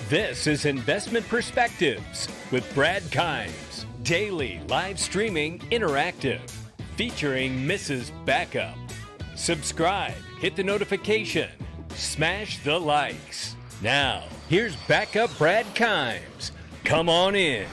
This is Investment Perspectives with Brad Kimes. Daily live streaming interactive. Featuring Mrs. Backup. Subscribe, hit the notification, smash the likes. Now, here's Backup Brad Kimes. Come on in.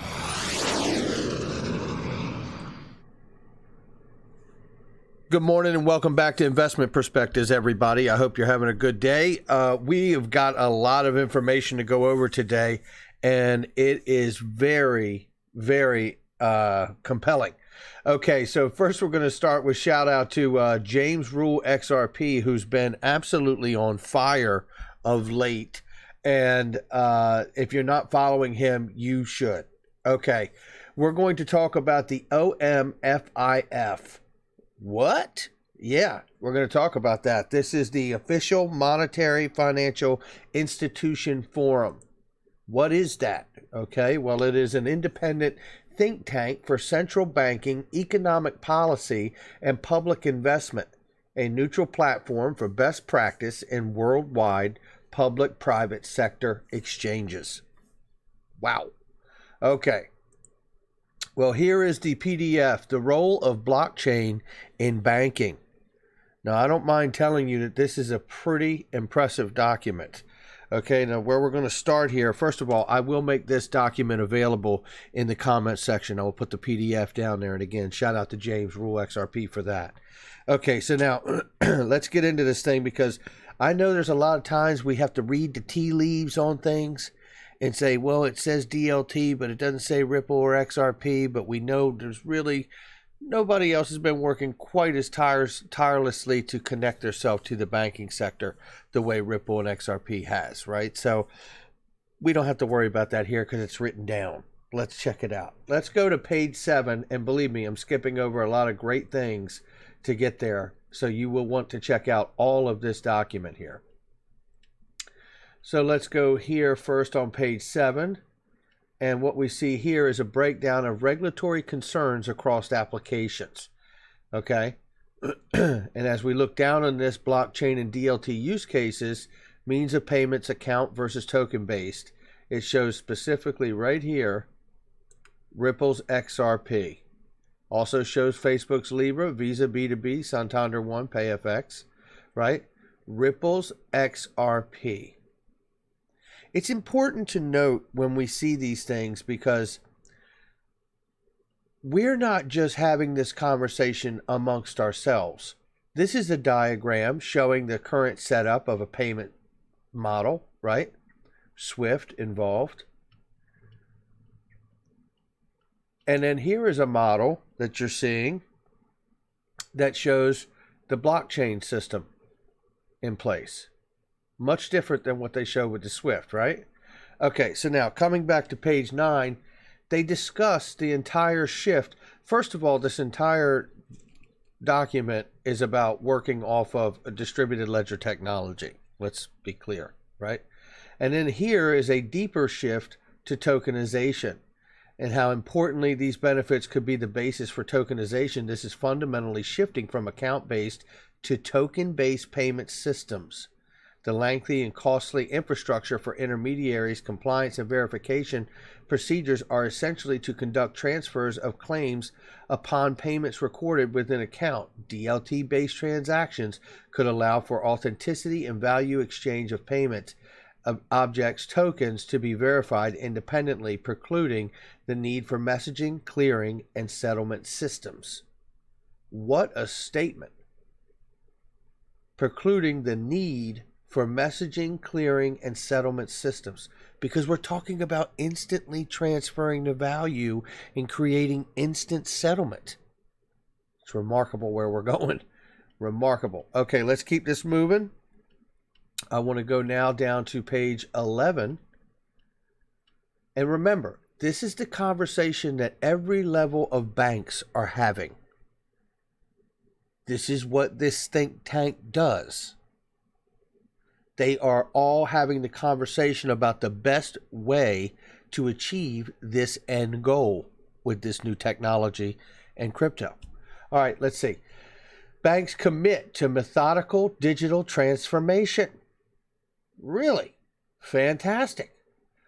Good morning and welcome back to Investment Perspectives, everybody. I hope you're having a good day. We have got a lot of information to go over today, and it is very, very compelling. Okay, so first we're going to start with shout out to James Rule XRP, who's been absolutely on fire of late. And if you're not following him, you should. Okay, we're going to talk about the OMFIF. What? Yeah, we're going to talk about that. This is the official Monetary Financial Institution Forum. What is that? Okay, well, it is an independent think tank for central banking, economic policy, and public investment, a neutral platform for best practice in worldwide public-private sector exchanges. Wow. Okay. Well, here is the PDF, The Role of Blockchain in Banking. Now, I don't mind telling you that this is a pretty impressive document. Okay, now where we're going to start here, first of all, I will make this document available in the comment section. I will put the PDF down there. And again, shout out to James Rule XRP for that. Okay, so now let's get into this thing, because I know there's a lot of times we have to read the tea leaves on things and say, well, it says DLT, but it doesn't say Ripple or XRP, but we know there's really nobody else has been working quite as tirelessly to connect themselves to the banking sector the way Ripple and XRP has, right? So we don't have to worry about that here because it's written down. Let's check it out. Let's go to page 7, and believe me, I'm skipping over a lot of great things to get there, so you will want to check out all of this document here. So let's go here first on page 7. And what we see here is a breakdown of regulatory concerns across applications. Okay. And as we look down on this, blockchain and DLT use cases, means of payments, account versus token based, it shows specifically right here, Ripple's XRP. Also shows Facebook's Libra, Visa B2B, Santander One, PayFX, right? Ripple's XRP. It's important to note when we see these things, because we're not just having this conversation amongst ourselves. This is a diagram showing the current setup of a payment model, right? SWIFT involved. And then here is a model that you're seeing that shows the blockchain system in place. Much different than what they show with the SWIFT, right? Okay, so now coming back to page 9, they discuss the entire shift. First of all, this entire document is about working off of a distributed ledger technology. Let's be clear, right? And then here is a deeper shift to tokenization, and how importantly these benefits could be the basis for tokenization. This is fundamentally shifting from account-based to token-based payment systems. The lengthy and costly infrastructure for intermediaries, compliance, and verification procedures are essentially to conduct transfers of claims upon payments recorded with an account. DLT-based transactions could allow for authenticity and value exchange of payments of objects tokens to be verified independently, precluding the need for messaging, clearing, and settlement systems. What a statement. Precluding the need for messaging, clearing, and settlement systems, because we're talking about instantly transferring the value and creating instant settlement. It's remarkable where we're going. Remarkable. Okay, let's keep this moving. I want to go now down to page 11. And remember, this is the conversation that every level of banks are having. This is what this think tank does. They are all having the conversation about the best way to achieve this end goal with this new technology and crypto. All right, let's see. Banks commit to methodical digital transformation. Really? Fantastic.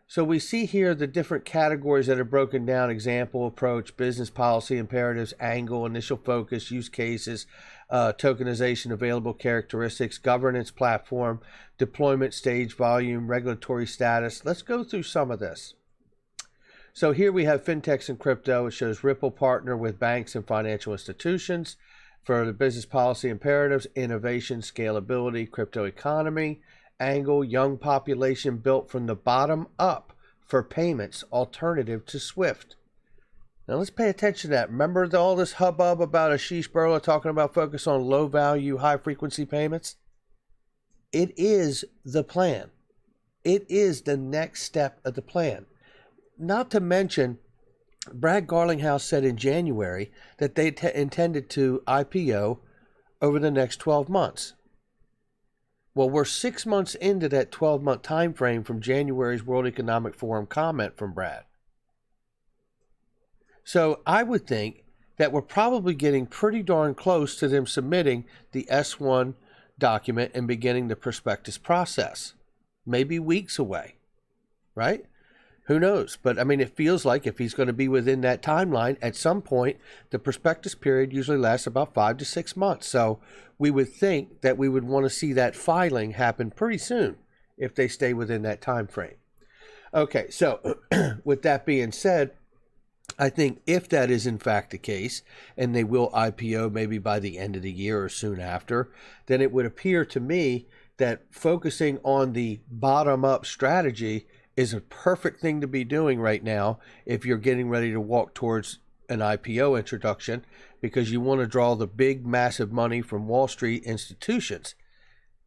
So we see here the different categories that are broken down: example, approach, business policy, imperatives, angle, initial focus, use cases, tokenization, available characteristics, governance platform, deployment stage, volume, regulatory status. Let's go through some of this. So here we have fintechs and crypto. It shows Ripple partner with banks and financial institutions for the business policy imperatives, innovation, scalability, crypto economy. Angle, young population built from the bottom up for payments, alternative to SWIFT. Now let's pay attention to that. Remember all this hubbub about Ashish Burla talking about focus on low value, high frequency payments? It is the plan. It is the next step of the plan. Not to mention, Brad Garlinghouse said in January that they intended to IPO over the next 12 months. Well, we're 6 months into that 12-month time frame from January's World Economic Forum comment from Brad. So I would think that we're probably getting pretty darn close to them submitting the S1 document and beginning the prospectus process. Maybe weeks away, right? Who knows? But I mean, it feels like if he's going to be within that timeline, at some point, the prospectus period usually lasts about 5 to 6 months. So we would think that we would want to see that filing happen pretty soon if they stay within that time frame. Okay, so with that being said, I think if that is in fact the case, and they will IPO maybe by the end of the year or soon after, then it would appear to me that focusing on the bottom-up strategy is a perfect thing to be doing right now if you're getting ready to walk towards an IPO introduction, because you want to draw the big, massive money from Wall Street institutions.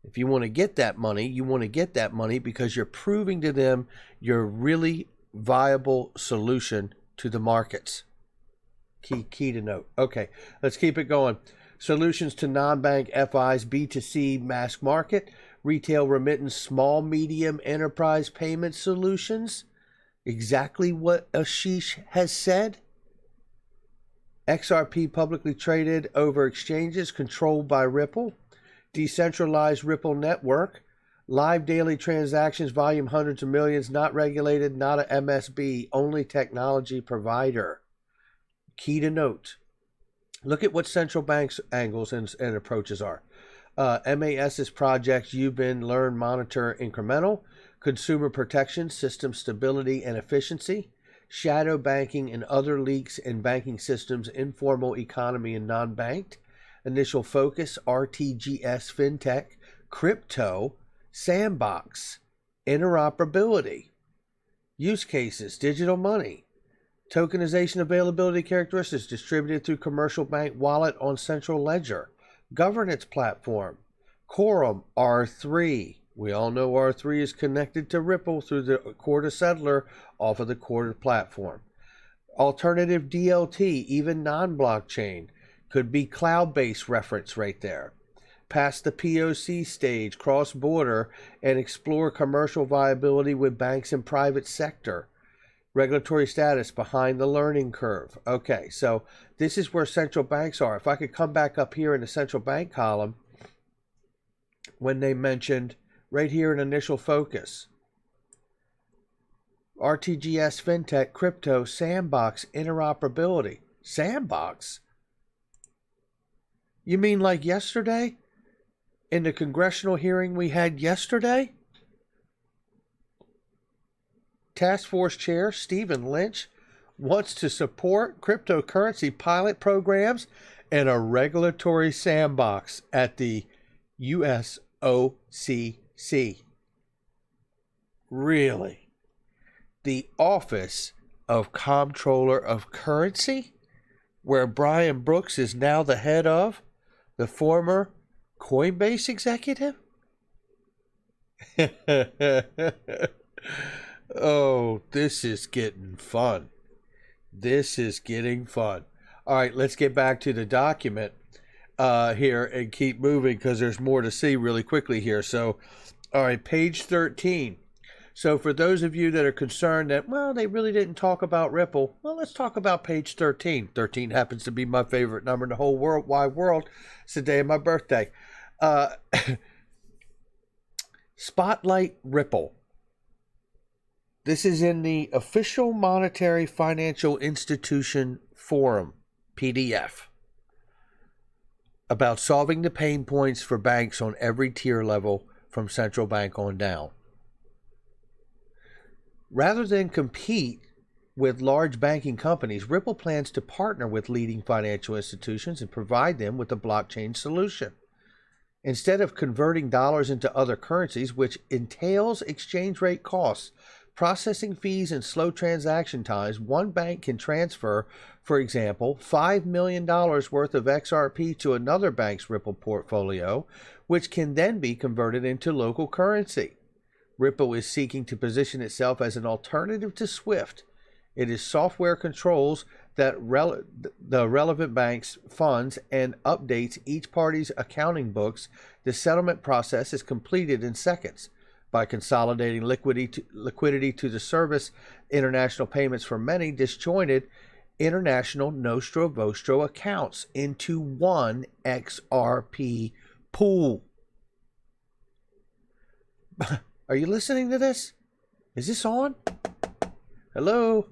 If you want to get that money, you want to get that money because you're proving to them your really viable solution to the markets. Key to note. Okay, let's keep it going. Solutions to non-bank FIs, B2C mass market, retail remittance, small, medium enterprise payment solutions. Exactly what Ashish has said. XRP publicly traded over exchanges controlled by Ripple. Decentralized Ripple network. Live daily transactions, volume hundreds of millions, not regulated, not a MSB, only technology provider. Key to note. Look at what central banks' angles and approaches are. MAS's projects, UBIN, learn, monitor, incremental. Consumer protection, system stability and efficiency. Shadow banking and other leaks in banking systems, informal economy and non-banked. Initial focus, RTGS, fintech, crypto, Sandbox, interoperability. Use cases, digital money. Tokenization availability characteristics distributed through commercial bank wallet on central ledger. Governance platform. Quorum, R3. We all know R3 is connected to Ripple through the Quarter Settler off of the Quarter platform. Alternative DLT, even non-blockchain. Could be cloud-based reference right there. Pass the POC stage, cross-border, and explore commercial viability with banks and private sector. Regulatory status, behind the learning curve. Okay, so this is where central banks are. If I could come back up here in the central bank column, when they mentioned right here in initial focus, RTGS, fintech, crypto, Sandbox, interoperability. Sandbox? You mean like yesterday? In the congressional hearing we had yesterday? Task Force Chair Stephen Lynch wants to support cryptocurrency pilot programs and a regulatory sandbox at the USOCC. Really? The Office of Comptroller of Currency, where Brian Brooks is now the head of, the former Coinbase executive? Oh, this is getting fun. This is getting fun. All right, let's get back to the document here and keep moving because there's more to see really quickly here. So, all right, page 13. So for those of you that are concerned that, well, they really didn't talk about Ripple, well, let's talk about page 13. 13 happens to be my favorite number in the whole wide world. It's the day of my birthday. Spotlight Ripple. This is in the Official Monetary Financial Institution Forum, PDF, about solving the pain points for banks on every tier level from central bank on down. Rather than compete with large banking companies, Ripple plans to partner with leading financial institutions and provide them with a blockchain solution. Instead of converting dollars into other currencies, which entails exchange rate costs, processing fees, and slow transaction times, one bank can transfer, for example, $5 million worth of XRP to another bank's Ripple portfolio, which can then be converted into local currency. Ripple is seeking to position itself as an alternative to SWIFT. It is software controls that the relevant bank's funds and updates each party's accounting books. The settlement process is completed in seconds. By consolidating liquidity to the service international payments for many disjointed international nostro-vostro accounts into one XRP pool. Are you listening to this? Is this on? Hello?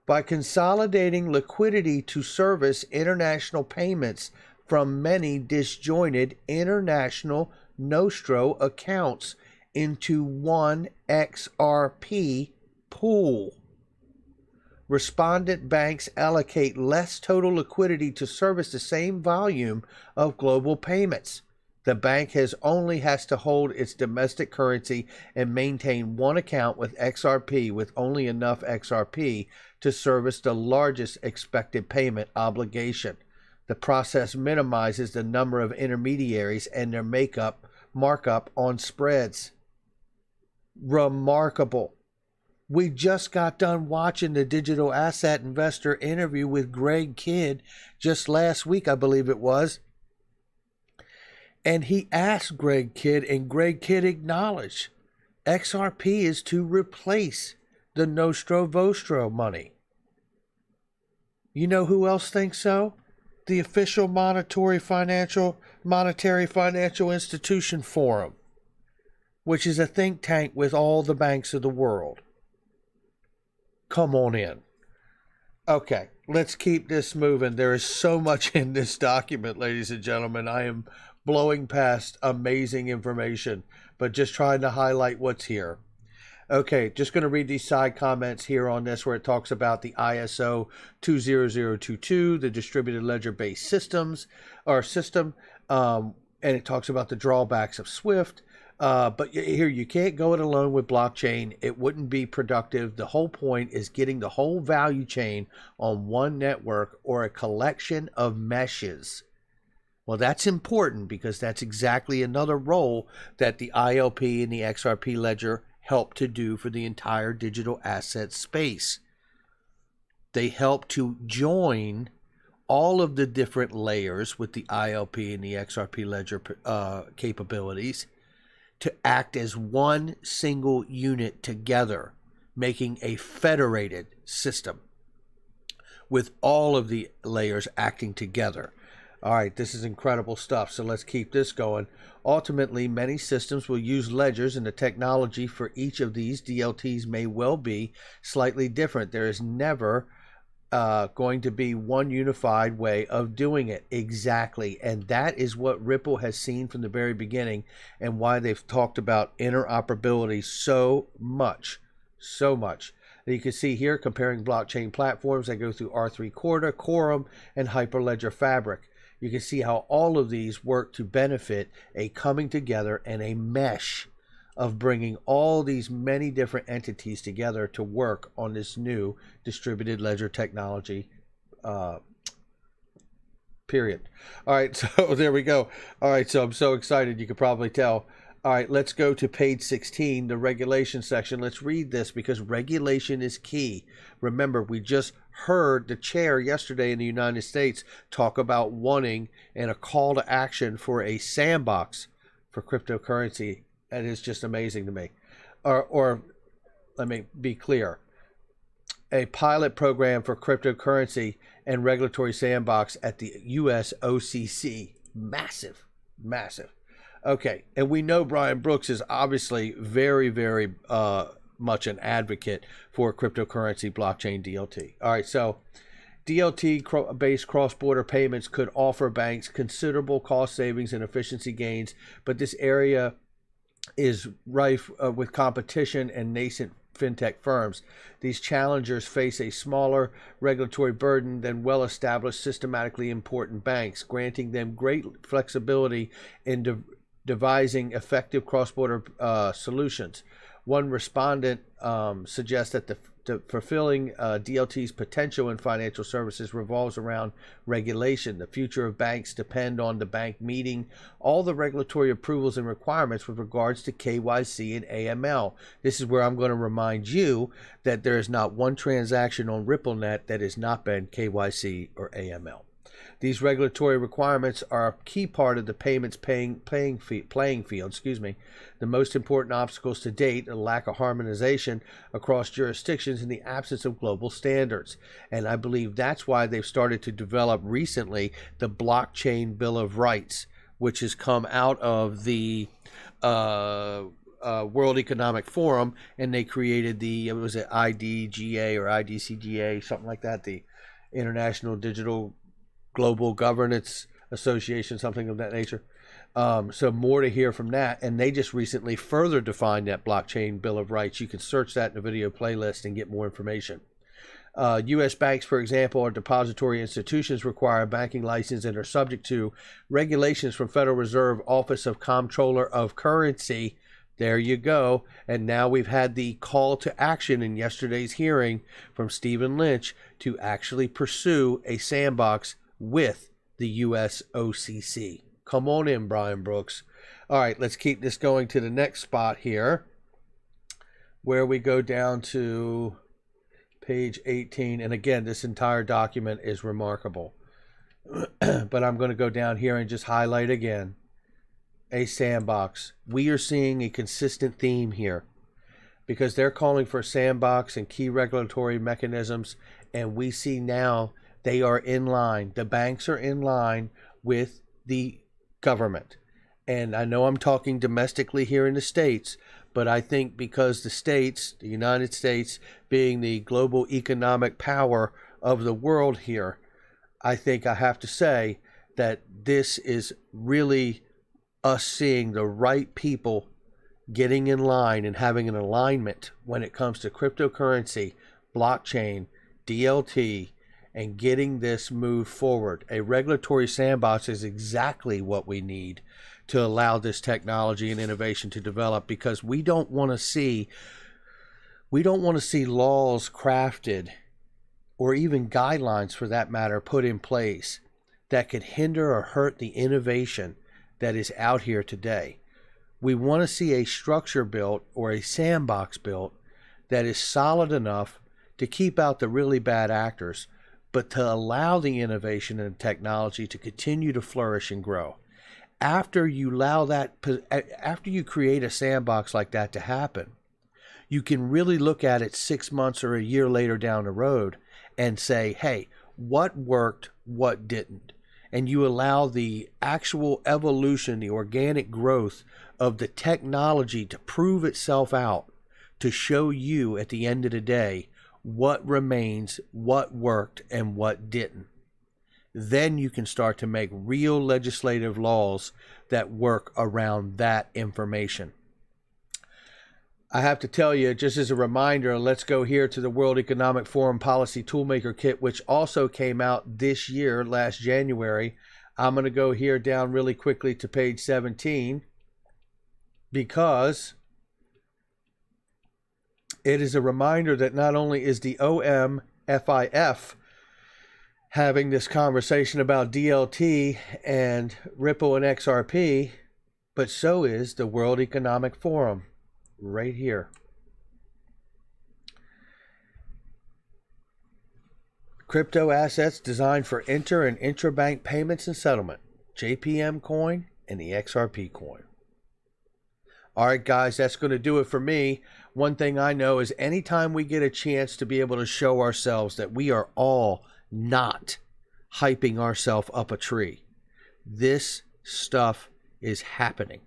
By consolidating liquidity to service international payments from many disjointed international nostro accounts into one XRP pool. Respondent banks allocate less total liquidity to service the same volume of global payments. The bank has to hold its domestic currency and maintain one account with XRP with only enough XRP to service the largest expected payment obligation. The process minimizes the number of intermediaries and their markup on spreads. Remarkable. We just got done watching the digital asset investor interview with Greg Kidd just last week, I believe it was. And he asked Greg Kidd, and Greg Kidd acknowledged XRP is to replace the Nostro Vostro money. You know who else thinks so? The Official Monetary Financial Institution Forum, which is a think tank with all the banks of the world. Come on in. Okay, let's keep this moving. There is so much in this document, ladies and gentlemen. I am blowing past amazing information, but just trying to highlight what's here. Okay, just going to read these side comments here on this where it talks about the ISO 20022, the distributed ledger-based system, and it talks about the drawbacks of SWIFT. But here, you can't go it alone with blockchain. It wouldn't be productive. The whole point is getting the whole value chain on one network or a collection of meshes. Well, that's important because that's exactly another role that the ILP and the XRP ledger help to do for the entire digital asset space. They help to join all of the different layers with the ILP and the XRP ledger capabilities to act as one single unit together, making a federated system with all of the layers acting together. All right, this is incredible stuff, so let's keep this going. Ultimately, many systems will use ledgers, and the technology for each of these DLTs may well be slightly different. There is never going to be one unified way of doing it. Exactly, and that is what Ripple has seen from the very beginning and why they've talked about interoperability so much. And you can see here comparing blockchain platforms that go through R3 Corda, Quorum, and Hyperledger Fabric. You can see how all of these work to benefit a coming together and a mesh of bringing all these many different entities together to work on this new distributed ledger technology, period. All right, so there we go. All right, so I'm so excited, you can probably tell. All right, let's go to page 16, the regulation section. Let's read this because regulation is key. Remember, we just heard the chair yesterday in the United States talk about wanting and a call to action for a sandbox for cryptocurrency. That is just amazing to me. Or let me be clear, a pilot program for cryptocurrency and regulatory sandbox at the US OCC. Massive. Okay, and we know Brian Brooks is obviously very, very much an advocate for cryptocurrency blockchain DLT. All right, so DLT-based cross-border payments could offer banks considerable cost savings and efficiency gains, but this area is rife with competition and nascent fintech firms. These challengers face a smaller regulatory burden than well-established, systematically important banks, granting them great flexibility in devising effective cross-border solutions. One respondent suggests that the fulfilling DLT's potential in financial services revolves around regulation. The future of banks depend on the bank meeting all the regulatory approvals and requirements with regards to KYC and AML. This is where I'm going to remind you that there is not one transaction on RippleNet that has not been KYC or AML. These regulatory requirements are a key part of the payments playing field. The most important obstacles to date are lack of harmonization across jurisdictions in the absence of global standards. And I believe that's why they've started to develop recently the Blockchain Bill of Rights, which has come out of the World Economic Forum, and they created the, was it IDGA or IDCGA, something like that, the International Digital Global Governance Association, something of that nature. So more to hear from that. And they just recently further defined that Blockchain Bill of Rights. You can search that in the video playlist and get more information. U.S. banks, for example, or depository institutions require a banking license and are subject to regulations from Federal Reserve Office of Comptroller of Currency. There you go. And now we've had the call to action in yesterday's hearing from Stephen Lynch to actually pursue a sandbox with the U.S. OCC. Come on in, Brian Brooks. All right, let's keep this going to the next spot here, where we go down to page 18. And again, this entire document is remarkable. But I'm going to go down here and just highlight again a sandbox. We are seeing a consistent theme here because they're calling for sandbox and key regulatory mechanisms, and we see now they are in line. The banks are in line with the government. And I know I'm talking domestically here in the States, but I think because the States, the United States, being the global economic power of the world here, I think I have to say that this is really us seeing the right people getting in line and having an alignment when it comes to cryptocurrency, blockchain, DLT, and getting this moved forward. A regulatory sandbox is exactly what we need to allow this technology and innovation to develop, because we don't want to see laws crafted, or even guidelines for that matter, put in place that could hinder or hurt the innovation that is out here today. We want to see a structure built or a sandbox built that is solid enough to keep out the really bad actors, but to allow the innovation and technology to continue to flourish and grow. After you create a sandbox like that to happen, you can really look at it 6 months or a year later down the road and say, hey, what worked, what didn't? And you allow the actual evolution, the organic growth of the technology to prove itself out, to show you at the end of the day what remains, what worked, and what didn't. Then you can start to make real legislative laws that work around that information. I have to tell you, just as a reminder, let's go here to the World Economic Forum Policy Toolmaker Kit, which also came out this year, last January. I'm going to go here down really quickly to page 17 because it is a reminder that not only is the OMFIF having this conversation about DLT and Ripple and XRP, but so is the World Economic Forum right here. Crypto assets designed for inter and intrabank payments and settlement, JPM coin and the XRP coin. All right, guys, that's going to do it for me. One thing I know is anytime we get a chance to be able to show ourselves that we are all not hyping ourselves up a tree, this stuff is happening.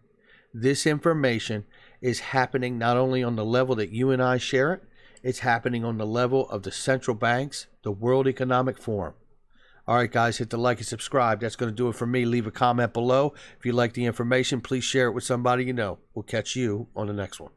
This information is happening not only on the level that you and I share it, it's happening on the level of the central banks, the World Economic Forum. All right, guys, hit the like and subscribe. That's going to do it for me. Leave a comment below. If you like the information, please share it with somebody you know. We'll catch you on the next one.